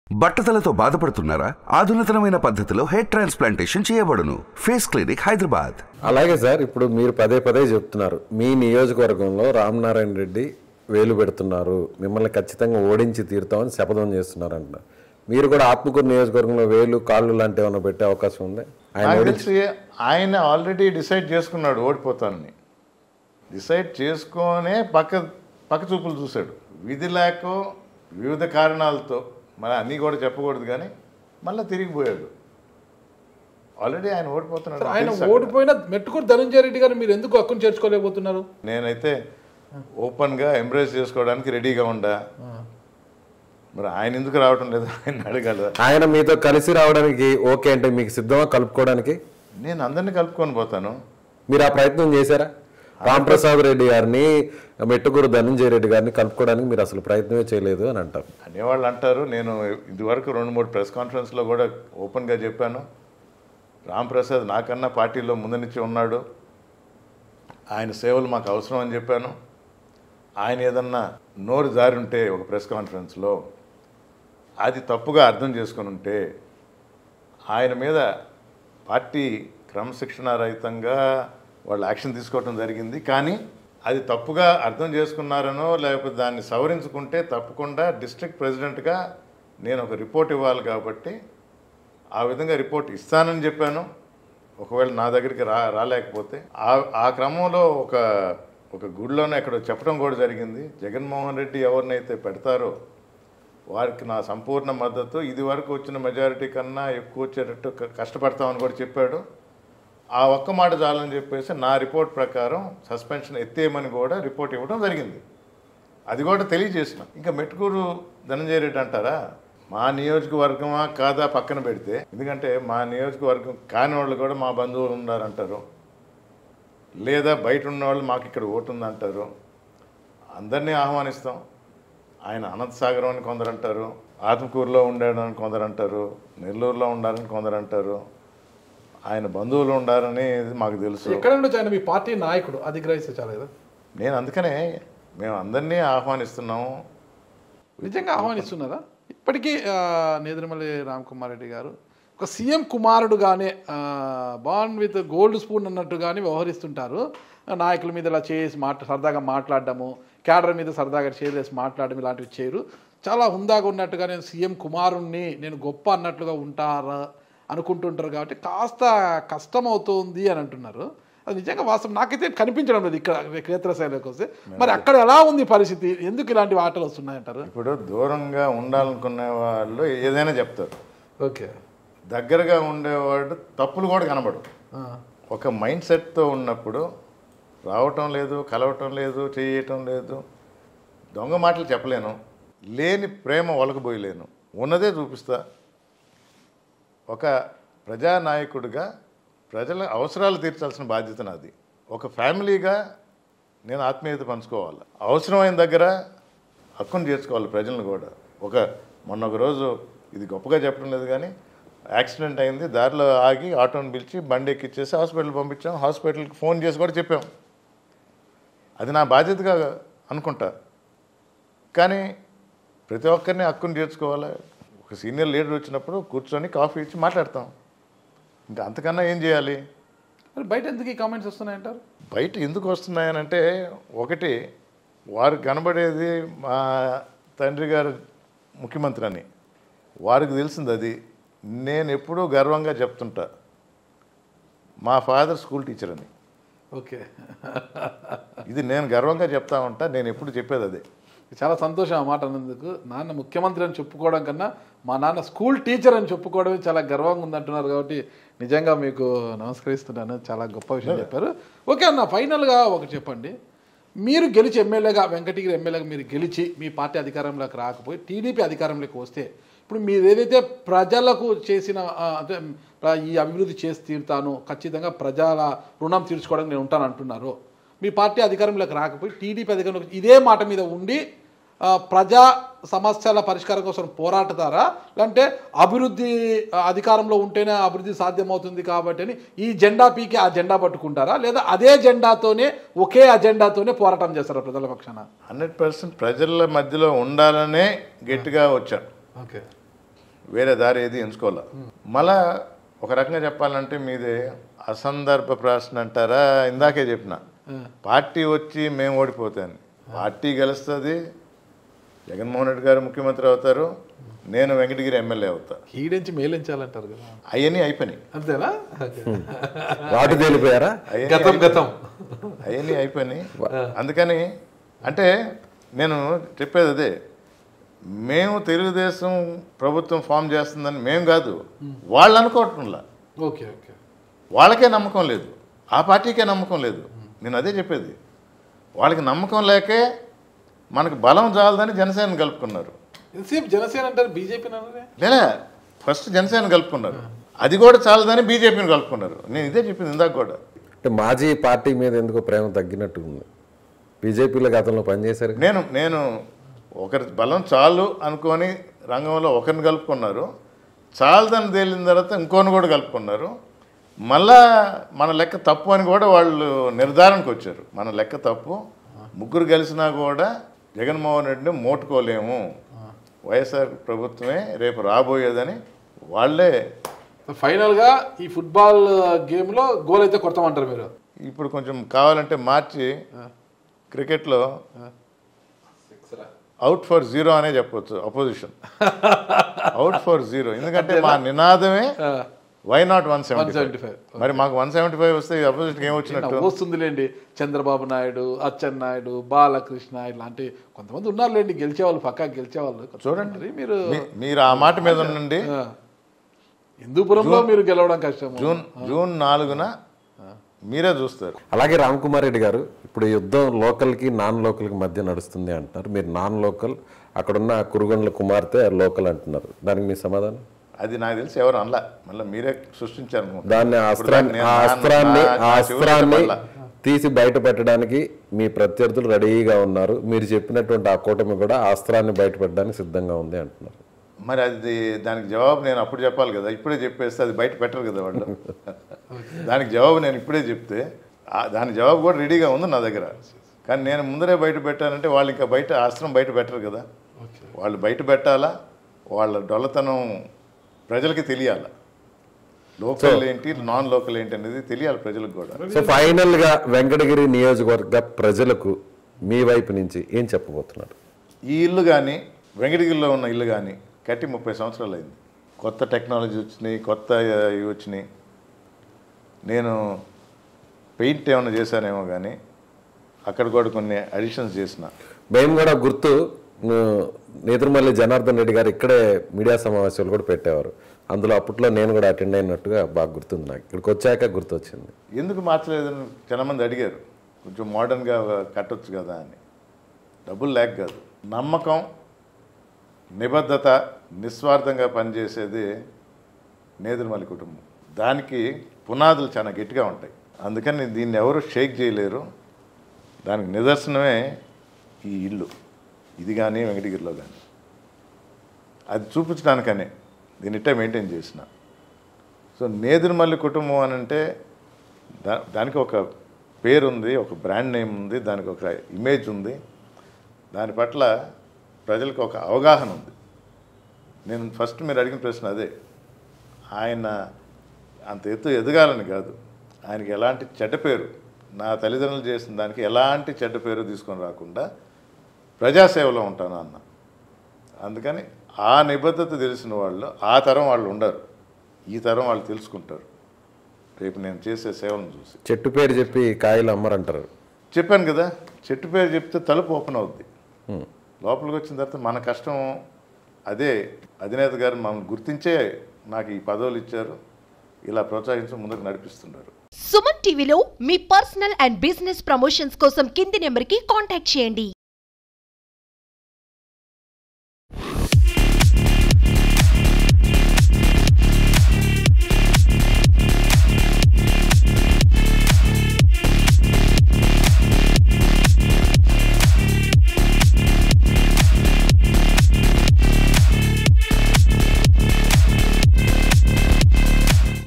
బట్టతలతో బాధపడుతున్నారా? ఆధునితనమైన పద్ధతిలో hair transplantation చేయబడును. Face clinic, Hyderabad. అలాగే సార్, ఇప్పుడు మీరు పదే పదే చెప్తున్నారు మీ నియోజకవర్గంలో రామనారాయణ రెడ్డి వేలు పెడుతున్నారు, మిమ్మల్ని ఖచ్చితంగా ఓడించి తీరుతామని శపథం చేస్తున్నారు అంటున్నారు. మీరు కూడా ఆత్మకూరు నియోజకవర్గంలో వేలు కాళ్ళు లాంటి ఏమైనా పెట్టే అవకాశం ఉంది? ఆయన ఆల్రెడీ డిసైడ్ చేసుకున్నాడు ఓడిపోతానని. డిసైడ్ చేసుకొనే పక్క చూపులు చూశాడు. విధి లేక వివిధ కారణాలతో, మరి అన్నీ కూడా చెప్పకూడదు కానీ మళ్ళీ తిరిగిపోయాడు. ఆల్రెడీ ఆయన ఓడిపోతున్నాడు. ఆయన ఓడిపోయిన మెట్టుకూరు ధనంజయ రెడ్డి గారు మీరు ఎందుకు హక్కును చేర్చుకోలేకపోతున్నారు? నేనైతే ఓపెన్గా ఎంబ్రేస్ చేసుకోవడానికి రెడీగా ఉండా. మరి ఆయన ఎందుకు రావటం లేదు? ఆయన అడగాలి. ఆయన మీతో కలిసి రావడానికి ఓకే అంటే మీకు సిద్ధమా కలుపుకోవడానికి? నేను అందరినీ కలుపుకొని పోతాను. మీరు ఆ ప్రయత్నం చేశారా? రాంప్రసాద్ రెడ్డి గారిని, మెట్టుకూరు ధనంజయ రెడ్డి గారిని కలుపుకోవడానికి మీరు అసలు ప్రయత్నమే చేయలేదు అని అంటారు. అనేవాళ్ళు అంటారు. నేను ఇదివరకు 2-3 ప్రెస్ కాన్ఫరెన్స్లో కూడా ఓపెన్గా చెప్పాను. రాంప్రసాద్ నాకన్నా పార్టీలో ముందు నుంచి ఉన్నాడు, ఆయన సేవలు మాకు అవసరం అని చెప్పాను. ఆయన ఏదన్నా నోరు జారి ఉంటే ఒక ప్రెస్ కాన్ఫరెన్స్లో అది తప్పుగా అర్థం చేసుకొని ఉంటే ఆయన మీద పార్టీ క్రమశిక్షణారహితంగా వాళ్ళు యాక్షన్ తీసుకోవడం జరిగింది. కానీ అది తప్పుగా అర్థం చేసుకున్నారనో లేకపోతే దాన్ని సవరించుకుంటే తప్పకుండా డిస్ట్రిక్ట్ ప్రెసిడెంట్గా నేను ఒక రిపోర్ట్ ఇవ్వాలి కాబట్టి ఆ విధంగా రిపోర్ట్ ఇస్తానని చెప్పాను. ఒకవేళ నా దగ్గరికి రాలేకపోతే ఆ క్రమంలో ఒక గుడిలోనే ఎక్కడో చెప్పడం కూడా జరిగింది. జగన్మోహన్ రెడ్డి ఎవరినైతే పెడతారో వారికి నా సంపూర్ణ మద్దతు, ఇది వరకు వచ్చిన మెజారిటీ కన్నా ఎక్కువ వచ్చేటట్టు కష్టపడతామని కూడా చెప్పాడు. ఆ ఒక్క మాట చాలని చెప్పేసి నా రిపోర్ట్ ప్రకారం సస్పెన్షన్ ఎత్తేయమని కూడా రిపోర్ట్ ఇవ్వడం జరిగింది. అది కూడా తెలియజేసిన. ఇంకా మెట్టుకూరు ధనంజయ రెడ్డి అంటారా, మా నియోజకవర్గమా కాదా పక్కన పెడితే, ఎందుకంటే మా నియోజకవర్గం కాని వాళ్ళు కూడా మా బంధువులు ఉన్నారంటారు, లేదా బయట ఉన్నవాళ్ళు మాకు ఇక్కడ ఓటు ఉందంటారు. అందరినీ ఆహ్వానిస్తాం. ఆయన అనంతసాగరం అని కొందరు అంటారు, ఆత్మకూరులో ఉండాడని కొందరు అంటారు, నెల్లూరులో ఉండాలని కొందరు అంటారు, ఆయన బంధువులు ఉండారని మాకు తెలుసు. ఎక్కడ ఉండొచ్చు ఆయన మీ పార్టీ నాయకుడు, అది గ్రహిస్తే చాలా కదా. నేను అందుకనే మేము అందరినీ ఆహ్వానిస్తున్నాము. నిజంగా ఆహ్వానిస్తున్నారా? ఇప్పటికీ నేదురుమల్లి రామకుమార్ రెడ్డి గారు ఒక సీఎం కుమారుడుగానే బాండ్ విత్ గోల్డ్ స్పూన్ అన్నట్టుగానే వ్యవహరిస్తుంటారు. నాయకుల మీద ఇలా చేసి సరదాగా మాట్లాడడము, క్యాడర్ మీద సరదాగా చేసి మాట్లాడడం ఇలాంటివి చేయరు. చాలా హుందాగా ఉన్నట్టుగా నేను సీఎం కుమారుణ్ణి, నేను గొప్ప అన్నట్లుగా ఉంటారా అనుకుంటుంటారు. కాబట్టి కాస్త కష్టం అవుతుంది అని అంటున్నారు. అది నిజంగా వాస్తవం నాకైతే కనిపించడం లేదు ఇక్కడ క్షేత్రస్థాయిలోకి వస్తే. మరి అక్కడ ఎలా ఉంది పరిస్థితి? ఎందుకు ఇలాంటి ఆటలు వస్తున్నాయంటారు? ఇప్పుడు దూరంగా ఉండాలనుకునే వాళ్ళు ఏదైనా చెప్తారు. ఓకే, దగ్గరగా ఉండేవాడు తప్పులు కూడా కనబడు. ఒక మైండ్ సెట్తో ఉన్నప్పుడు రావటం లేదు, కలవటం లేదు, చేయటం లేదు, దొంగ మాటలు చెప్పలేను, లేని ప్రేమ ఒలకబోయలేను, ఉన్నదే చూపిస్తా. ఒక ప్రజానాయకుడిగా ప్రజల అవసరాలు తీర్చాల్సిన బాధ్యత నాది. ఒక ఫ్యామిలీగా నేను ఆత్మీయత పంచుకోవాలి, అవసరమైన దగ్గర హక్కును చేర్చుకోవాలి ప్రజలను కూడా. మొన్న ఒక రోజు, ఇది గొప్పగా చెప్పడం లేదు కానీ, యాక్సిడెంట్ అయింది, దారిలో ఆగి ఆటోని పిలిచి బండి ఎక్కిచ్చేసి హాస్పిటల్ పంపించాం. హాస్పిటల్కి ఫోన్ చేసి కూడా చెప్పాం. అది నా బాధ్యతగా అనుకుంటా. కానీ ప్రతి ఒక్కరిని హక్కును చేర్చుకోవాలి. ఒక సీనియర్ లీడర్ వచ్చినప్పుడు కూర్చొని కాఫీ ఇచ్చి మాట్లాడతాం. ఇంకా అంతకన్నా ఏం చేయాలి? బయట ఎందుకు ఈ కామెంట్స్ వస్తున్నాయంటారు? బయట ఎందుకు వస్తున్నాయనంటే, ఒకటి వారికి కనబడేది మా తండ్రి గారు ముఖ్యమంత్రి అని వారికి తెలిసింది. అది నేను ఎప్పుడూ గర్వంగా చెప్తుంటా, మా ఫాదర్ స్కూల్ టీచర్ అని. ఓకే, ఇది నేను గర్వంగా చెప్తా ఉంటా. నేను ఎప్పుడు చెప్పేది అదే. చాలా సంతోషం ఆ మాట అన్నందుకు. నాన్న ముఖ్యమంత్రి అని చెప్పుకోవడం కన్నా మా నాన్న స్కూల్ టీచర్ అని చెప్పుకోవడమే చాలా గర్వంగా ఉందంటున్నారు. కాబట్టి నిజంగా మీకు నమస్కరిస్తున్నాను. చాలా గొప్ప విషయం చెప్పారు. ఓకే అన్న, ఫైనల్గా ఒకటి చెప్పండి. మీరు గెలిచి ఎమ్మెల్యేగా, వెంకటగిరి ఎమ్మెల్యేగా మీరు గెలిచి మీ పార్టీ అధికారంలోకి రాకపోయి టీడీపీ అధికారంలోకి వస్తే, ఇప్పుడు మీరు ఏదైతే ప్రజలకు చేసిన అంటే ఈ అభివృద్ధి చేసి తీరుతాను, ఖచ్చితంగా ప్రజల రుణం తీర్చుకోవడానికి నేను ఉంటాను అంటున్నారు. మీ పార్టీ అధికారంలోకి రాకపోయి టీడీపీ అధికారంలోకి ఇదే మాట మీద ఉండి ప్రజా సమస్యల పరిష్కారం కోసం పోరాడతారా, లేదంటే అభివృద్ధి అధికారంలో ఉంటేనే అభివృద్ధి సాధ్యమవుతుంది కాబట్టి అని ఈ జెండా పీకి ఆ జెండా పట్టుకుంటారా, లేదా అదే జెండాతోనే ఒకే అజెండాతోనే పోరాటం చేస్తారా ప్రజల పక్షాన? 100% ప్రజల మధ్యలో ఉండాలనే గట్టిగా వచ్చాను. ఓకే, వేరే దారి ఏది ఎంచుకోవాలి. మళ్ళా ఒక రకంగా చెప్పాలంటే మీదే అసందర్భ ప్రశ్న అంటారా, ఇందాకే చెప్పిన పార్టీ వచ్చి మేము ఓడిపోతాను, పార్టీ గెలుస్తుంది, జగన్మోహన్ రెడ్డి గారు ముఖ్యమంత్రి అవుతారు, నేను వెంకటగిరి ఎమ్మెల్యే అవుతా, ఈడించి మేలించాలంటారు కదా, అవన్నీ అయిపోయినాయి. అంతేనా? వాటి తేలిపోయారా? అవన్నీ అయిపోయినాయి. అందుకని అంటే నేను చెప్పేది అదే, మేము తెలుగుదేశం ప్రభుత్వం ఫామ్ చేస్తుందని మేము కాదు, వాళ్ళు అనుకోవటంలా. ఓకే ఓకే, వాళ్ళకే నమ్మకం లేదు, ఆ పార్టీకే నమ్మకం లేదు. నేను అదే చెప్పేది, వాళ్ళకి నమ్మకం లేకే మనకు బలం చాలదని జనసేన కలుపుకున్నారు. ఎంతసేపు జనసేన అంటారు, బీజేపీ లేదా ఫస్ట్ జనసేన కలుపుకున్నారు, అది కూడా చాలదని బీజేపీని కలుపుకున్నారు. నేను ఇదే చెప్పింది ఇందాక కూడా. అంటే మాజీ పార్టీ మీద ఎందుకో ప్రేమ తగ్గినట్టు ఉంది. బీజేపీలో గతంలో పనిచేశారు. నేను ఒకరి బలం చాలు అనుకొని రంగంలో ఒకరిని కలుపుకున్నారు, చాలదని తేలిన తర్వాత ఇంకోని కూడా కలుపుకున్నారు. మళ్ళా మన లెక్క తప్పు అని కూడా వాళ్ళు నిర్ధారణకు వచ్చారు. మన లెక్క తప్పు, ముగ్గురు కలిసినా కూడా జగన్మోహన్ రెడ్డిని మోటుకోలేము, వైఎస్ఆర్ ప్రభుత్వమే రేపు రాబోయేదని వాళ్ళే ఫైనల్గా ఈ ఫుట్బాల్ గేమ్లో గోల్ అయితే కొడతామంటారు మీరు. ఇప్పుడు కొంచెం కావాలంటే మార్చి క్రికెట్లో అవుట్ ఫర్ జీరో అనే చెప్పొచ్చు, అపోజిషన్ అవుట్ ఫర్ జీరో. ఎందుకంటే మా నినాదమే వై నాట్ 175. మరి మాకు 175 వస్తే అపోజిషన్ ఏమొచ్చినట్టు వస్తుందిలేండి. చంద్రబాబు నాయుడు, అచ్చెన్నాయుడు, బాలకృష్ణ ఇలాంటి కొంతమంది ఉన్నారులేండి గెలిచేవాళ్ళు, పక్కా గెలిచేవాళ్ళు. చూడండి మీరు ఆ మాట మీద ఉండండి. హిందూపురంలో మీరు గెలవడం కష్టం. జూన్ 4న మీరే చూస్తారు. అలాగే రామ్ కుమార్ రెడ్డి గారు, ఇప్పుడు యుద్ధం లోకల్కి నాన్ లోకల్కి మధ్య నడుస్తుంది అంటున్నారు. మీరు నాన్ లోకల్, అక్కడున్న కురుగొండ్ల కుమార్తె లోకల్ అంటున్నారు. దానికి మీ సమాధానం? అది నాకు తెలిసి ఎవరు అనలా, మళ్ళీ మీరే సృష్టించారు దాన్ని. అస్త్రాన్ని తీసి బయట పెట్టడానికి మీ ప్రత్యర్థులు రెడీగా ఉన్నారు. మీరు చెప్పినటువంటి ఆ కూటమి కూడా ఆ అస్త్రాన్ని బయట పెట్టడానికి సిద్ధంగా ఉంది అంటున్నారు. మరి అది దానికి జవాబు నేను అప్పుడు చెప్పాలి కదా, ఇప్పుడే చెప్పేస్తే అది బయట పెట్టరు కదా వాళ్ళు. దానికి జవాబు నేను ఇప్పుడే చెప్తే దాని జవాబు కూడా రెడీగా ఉంది నా దగ్గర. కానీ నేను ముందరే బయట పెట్టానంటే వాళ్ళు ఇంకా బయట అస్త్రం బయట పెట్టరు కదా. వాళ్ళు బయట పెట్టాలా, వాళ్ళ డొల్లతనం ప్రజలకి తెలియాలి, లోకల్ ఏంటి నాన్ లోకల్ ఏంటి అనేది తెలియాలి ప్రజలకు కూడా. సో ఫైనల్ గా వెంకటగిరి నియోజకవర్గ ప్రజలకు మీ వైపు నుంచి ఏం చెప్పబోతున్నారు? ఈ ఇల్లు కానీ వెంకటగిరిలో ఉన్న ఇల్లు కానీ కట్టి 30 సంవత్సరాలు అయింది. కొత్త టెక్నాలజీ వచ్చినాయి, కొత్త ఇవి వచ్చినాయి. నేను పెయింట్ ఏమైనా చేశానేమో కానీ అక్కడ కూడా కొన్ని అడిషన్స్ చేసిన. మేము కూడా గుర్తు, నేదురుమల్లి జనార్దన్ రెడ్డి గారు ఇక్కడే మీడియా సమావేశాలు కూడా పెట్టేవారు. అందులో అప్పట్లో నేను కూడా అటెండ్ అయినట్టుగా బాగా గుర్తుంది నాకు. ఇక్కడికి వచ్చాక గుర్తొచ్చింది. ఎందుకు మార్చలేదని చాలామంది అడిగారు. కొంచెం మోడర్న్గా కట్టొచ్చు కదా అని. డబ్బులు లేక కాదు, నమ్మకం, నిబద్ధత, నిస్వార్థంగా పనిచేసేది నేదురుమల్లి కుటుంబం. దానికి పునాదులు చాలా గట్టిగా ఉంటాయి. అందుకని దీన్ని ఎవరు షేక్ చేయలేరు. దానికి నిదర్శనమే ఈ ఇల్లు, ఇది కానీ వెంకటగిరిలో కానీ. అది చూపించడానికనే దీన్ని ఇట్టే మెయింటైన్ చేసిన. సో నేదురుమల్లి కుటుంబం అని అంటే దానికి ఒక పేరు ఉంది, ఒక బ్రాండ్ నేమ్ ఉంది, దానికి ఒక ఇమేజ్ ఉంది, దాని పట్ల ప్రజలకు ఒక అవగాహన ఉంది. నేను ఫస్ట్ మీరు అడిగిన ప్రశ్న అదే. ఆయన అంత ఎత్తు ఎదగాలని కాదు, ఆయనకి ఎలాంటి చెడ్డ పేరు, నా తల్లిదండ్రులు చేసిన దానికి ఎలాంటి చెడ్డ పేరు తీసుకొని రాకుండా ప్రజాసేవలో ఉంటాను అన్న. అందుకని ఆ నిబద్ధత తెలిసిన వాళ్ళు ఆ తరం వాళ్ళు ఉండరు, ఈ తరం వాళ్ళు తెలుసుకుంటారు రేపు నేను చేసే సేవలను చూసి. చెట్టు పేరు చెప్పి కాయలు అమ్మరంటారు. చెప్పాను కదా, చెట్టు పేరు చెప్తే తలుపు ఓపెన్ అవుద్ది. లోపలికి వచ్చిన తర్వాత మన కష్టం అదే. అధినేత గారు మమ్మల్ని గుర్తించే నాకు ఈ పదవులు ఇచ్చారు, ఇలా ప్రోత్సహించి ముందుకు నడిపిస్తున్నారు. సుమన్ టీవీలో మీ పర్సనల్ అండ్ బిజినెస్ ప్రమోషన్స్ కోసం కింది నెంబర్కి కాంటాక్ట్ చేయండి.